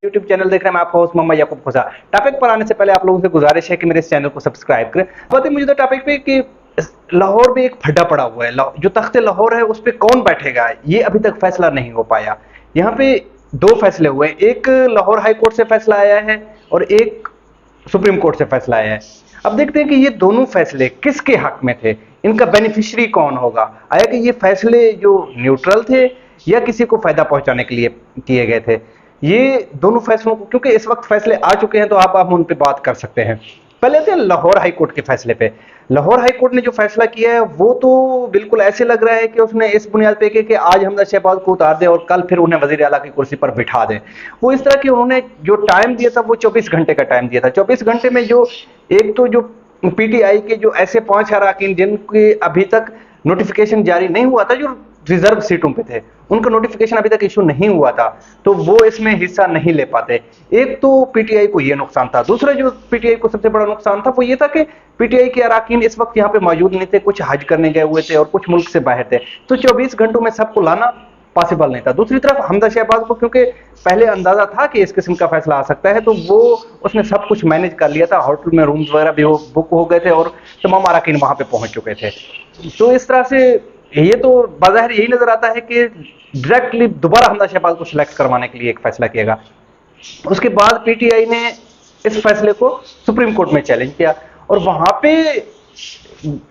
YouTube channel देख रहे हैं, मैं आपका होस्ट मोहम्मद याकूब खुजा। टॉपिक पर आने से पहले आप लोगों से गुजारिश है कि मेरे इस चैनल को सब्सक्राइब करें। बताइए मुझे तो टॉपिक पे कि लाहौर में एक फड्डा पड़ा हुआ है, जो तख्ते लाहौर है उस पर कौन बैठेगा, ये अभी तक फैसला नहीं हो पाया। यहाँ पे दो फैसले हुए, एक लाहौर हाई कोर्ट से फैसला आया है और एक सुप्रीम कोर्ट से फैसला आया है। अब देखते हैं कि ये दोनों फैसले किसके हक में थे, इनका बेनिफिशियरी कौन होगा। आया कि ये फैसले जो न्यूट्रल थे या किसी को फायदा पहुंचाने के लिए किए गए थे। ये दोनों फैसलों को, क्योंकि इस वक्त फैसले आ चुके हैं तो आप उन पे बात कर सकते हैं। पहले थे लाहौर हाई कोर्ट के फैसले पे। लाहौर हाई कोर्ट ने जो फैसला किया है वो तो बिल्कुल ऐसे लग रहा है कि उसने इस बुनियाद पे कि आज हमजा शहबाज को उतार दे और कल फिर उन्हें वजीर आला की कुर्सी पर बिठा दे। वो इस तरह की उन्होंने जो टाइम दिया था वो 24 घंटे का टाइम दिया था। 24 घंटे में जो एक तो जो पीटीआई के जो ऐसे 5 अरकान जिनके अभी तक नोटिफिकेशन जारी नहीं हुआ था, जो रिजर्व सीटों पे थे, उनका नोटिफिकेशन अभी तक इशू नहीं हुआ था, तो वो इसमें हिस्सा नहीं ले पाते। एक तो पीटीआई को ये नुकसान था। दूसरा जो पीटीआई को सबसे बड़ा नुकसान था वो ये था कि पीटीआई के अरकान इस वक्त यहाँ पे मौजूद नहीं थे, कुछ हज करने गए हुए थे और कुछ मुल्क से बाहर थे, तो 24 घंटों में सबको लाना पॉसिबल नहीं था। दूसरी तरफ हमजा शहबाज को क्योंकि पहले अंदाजा था कि इस किस्म का फैसला आ सकता है, तो वो उसने सब कुछ मैनेज कर लिया था। होटल में रूम्स वगैरह भी बुक हो गए थे और तमाम अरकान वहां पे पहुंच चुके थे। तो इस तरह से ये तो बाज़ाहिर यही नजर आता है कि डायरेक्टली दोबारा हमजा शहबाज को सिलेक्ट करवाने के लिए एक फैसला किएगा। उसके बाद पीटीआई ने इस फैसले को सुप्रीम कोर्ट में चैलेंज किया और वहां पे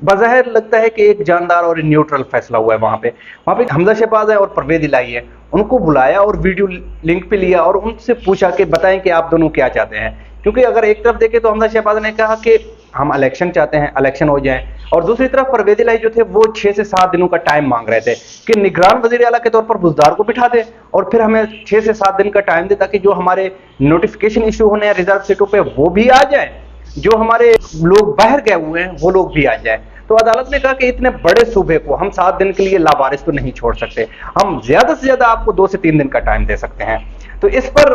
बाज़ाहिर लगता है कि एक जानदार और न्यूट्रल फैसला हुआ है। वहां पे हमजा शहबाज है और परवेज इलाही है, उनको बुलाया और वीडियो लिंक पे लिया और उनसे पूछा कि बताएं कि आप दोनों क्या चाहते हैं। क्योंकि अगर एक तरफ देखें तो हमजा शहबाज ने कहा कि हम इलेक्शन चाहते हैं, इलेक्शन हो जाए, और दूसरी तरफ परवेज इलाही जो थे वो 6 से 7 दिनों का टाइम मांग रहे थे कि निगरान वजीर आला के तौर पर बुजदार को बिठा दे और फिर हमें 6 से 7 दिन का टाइम दे ताकि जो हमारे नोटिफिकेशन इशू होने हैं रिजर्व सीटों पे वो भी आ जाए, जो हमारे लोग बाहर गए हुए हैं वो लोग भी आ जाए। तो अदालत ने कहा कि इतने बड़े सूबे को हम 7 दिन के लिए लावारिस तो नहीं छोड़ सकते, हम ज्यादा से ज्यादा आपको 2 से 3 दिन का टाइम दे सकते हैं। तो इस पर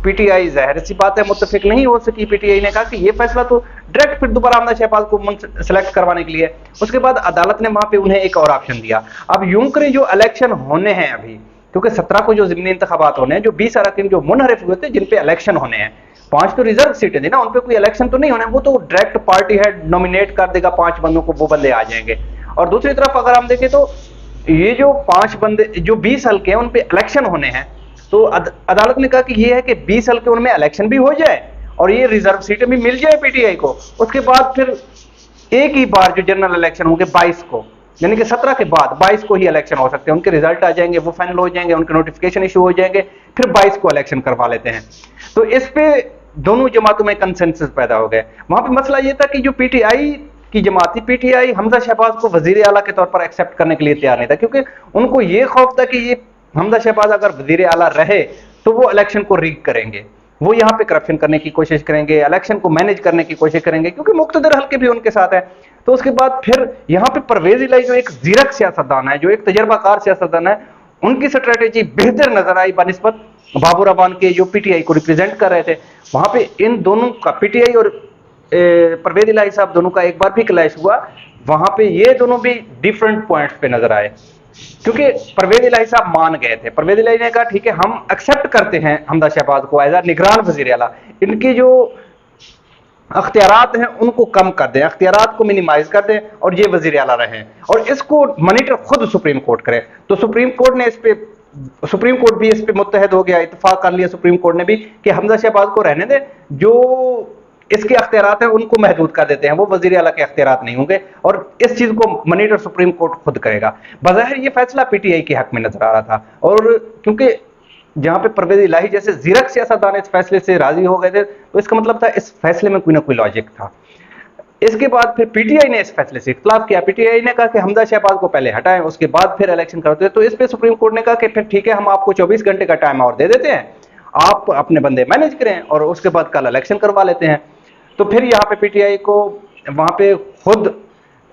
पीटीआई जाहिर सी बात है मुत्तफिक नहीं हो सकी। पीटीआई ने कहा कि ये फैसला तो डायरेक्ट फिर दोबारा हमजा शहबाज को सेलेक्ट करवाने के लिए। उसके बाद अदालत ने वहां पे उन्हें एक और ऑप्शन दिया। अब यूं करें जो इलेक्शन होने हैं अभी, क्योंकि 17 को जो ज़िमनी इंतखाबात होने हैं, जो 20 अरकान जो मुनहरिफ हुए थे जिन पे इलेक्शन होने हैं, 5 तो रिजर्व सीटें थी ना, उन पे कोई इलेक्शन तो नहीं होने, वो तो डायरेक्ट पार्टी हेड नॉमिनेट कर देगा 5 बंदों को, वो बंदे आ जाएंगे। और दूसरी तरफ अगर हम देखें तो ये जो 5 बंदे जो 20 हल्के हैं उन पे इलेक्शन होने हैं, तो अदालत ने कहा कि ये है कि 20 हल्के उनमें इलेक्शन भी हो जाए और ये रिजर्व सीटें भी मिल जाए पीटीआई को। उसके बाद फिर एक ही बार जो जनरल इलेक्शन होंगे 22 को, यानी कि 17 के बाद 22 को ही इलेक्शन हो सकते हैं, उनके रिजल्ट आ जाएंगे, वो फाइनल हो जाएंगे, उनके नोटिफिकेशन इशू हो जाएंगे, फिर 22 को इलेक्शन करवा लेते हैं। तो इस पे दोनों जमातों में कंसेंसस पैदा हो गए। वहां पे मसला ये था कि जो पीटीआई की जमात थी, पीटीआई हमजा शहबाज को वजीर आला के तौर पर एक्सेप्ट करने के लिए तैयार नहीं था, क्योंकि उनको ये खौफ था कि ये हमजा शहबाज अगर वजीर आला रहे तो वो इलेक्शन को रीग करेंगे, वो यहाँ पे करप्शन करने की कोशिश करेंगे, इलेक्शन को मैनेज करने की कोशिश करेंगे, क्योंकि मुक्तदर हल्के भी उनके साथ है। तो उसके बाद फिर यहाँ पे परवेज इलाही जो एक जीरक सियासतदान है, जो एक तजर्बाकार सियासतदान है, उनकी स्ट्रेटेजी बेहतर नजर आई बनिस्बत बाबुर अवान के जो पीटीआई को रिप्रेजेंट कर रहे थे। वहां पे इन दोनों का, पीटीआई और परवेज इलाही साहब दोनों का एक बार भी क्लैश हुआ। वहां पे ये दोनों भी डिफरेंट पॉइंट्स पे नजर आए, क्योंकि परवेज इलाही साहब मान गए थे। परवेज इलाही ने कहा ठीक है हम एक्सेप्ट करते हैं हमजा शहबाज को एज ए निगरान वजीर आला, इनकी जो अख्तियारात हैं उनको कम कर दें, अख्तियारात को मिनिमाइज कर दें और ये वजीर आला रहें, और इसको मॉनिटर खुद सुप्रीम कोर्ट करे। तो सुप्रीम कोर्ट ने सुप्रीम कोर्ट भी इस पे मुत्तहद हो गया, इत्तेफाक कर लिया सुप्रीम कोर्ट ने भी कि हमजा शहबाज को रहने दें, जो इसके अख्तियारात हैं उनको महदूद कर देते हैं, वो वजीर आला के अख्तियारात नहीं होंगे, और इस चीज को मॉनिटर सुप्रीम कोर्ट खुद करेगा। बज़ाहिर ये फैसला पीटीआई के हक में नजर आ रहा था, और क्योंकि जहां पे परवेज इलाही जैसे जीरक सियासतदान इस फैसले से राजी हो गए थे, तो इसका मतलब था इस फैसले में कोई ना कोई लॉजिक था। इसके बाद फिर पीटीआई ने इस फैसले से इख्तिलाफ किया। पीटीआई ने कहा कि हमजा शहबाज को पहले हटाएं, उसके बाद फिर इलेक्शन करते। तो इस पे सुप्रीम कोर्ट ने कहा कि फिर ठीक है हम आपको 24 घंटे का टाइम और दे देते हैं, आप अपने बंदे मैनेज करें और उसके बाद कल इलेक्शन करवा लेते हैं। तो फिर यहाँ पे पीटीआई को वहां पे खुद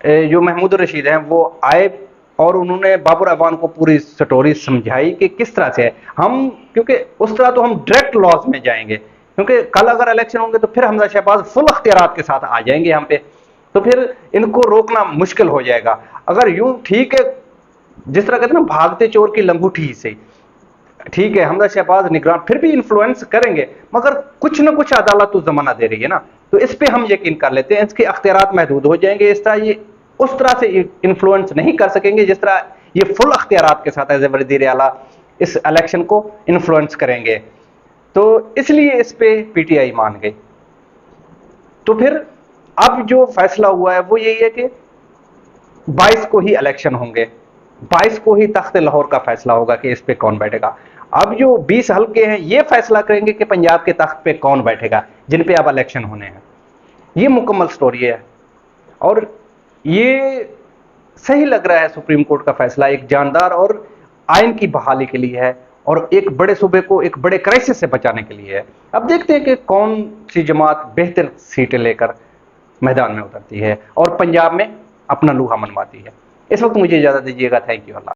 जो महमूद रशीद हैं वो आए और उन्होंने बाबुर अवान को पूरी स्टोरी समझाई कि किस तरह से है हम, क्योंकि उस तरह तो हम डायरेक्ट लॉस में जाएंगे, क्योंकि कल अगर इलेक्शन होंगे तो फिर हमजा शहबाज फुल अख्तियारात के साथ आ जाएंगे यहाँ पे, तो फिर इनको रोकना मुश्किल हो जाएगा। अगर यूं ठीक है, जिस तरह कहते हैं ना भागते चोर की लंगूठी से, ठीक है, हमजा शहबाज निगरान फिर भी इन्फ्लुएंस करेंगे, मगर कुछ ना कुछ अदालत तो जमाना दे रही है ना, तो इस पे हम यकीन कर लेते हैं। इसके अख्तियारात महदूद हो जाएंगे, इस तरह ये उस तरह से इन्फ्लुएंस नहीं कर सकेंगे जिस तरह ये फुल अख्तियारात के साथ एज ए वज़ीर आला इस इलेक्शन को इन्फ्लुएंस करेंगे। तो इसलिए इस पे पीटीआई मान गई। तो फिर अब जो फैसला हुआ है वो यही है कि 22 को ही इलेक्शन होंगे, 22 को ही तख्त लाहौर का फैसला होगा कि इस पे कौन बैठेगा। अब जो 20 हल्के हैं ये फैसला करेंगे कि पंजाब के तख्त पे कौन बैठेगा, जिन पे अब इलेक्शन होने हैं। ये मुकम्मल स्टोरी है और ये सही लग रहा है। सुप्रीम कोर्ट का फैसला एक जानदार और आइन की बहाली के लिए है और एक बड़े सूबे को एक बड़े क्राइसिस से बचाने के लिए है। अब देखते हैं कि कौन सी जमात बेहतर सीटें लेकर मैदान में उतरती है और पंजाब में अपना लूहा मनवाती है। इस वक्त मुझे इजाजत दीजिएगा। Thank you. अल्लाह।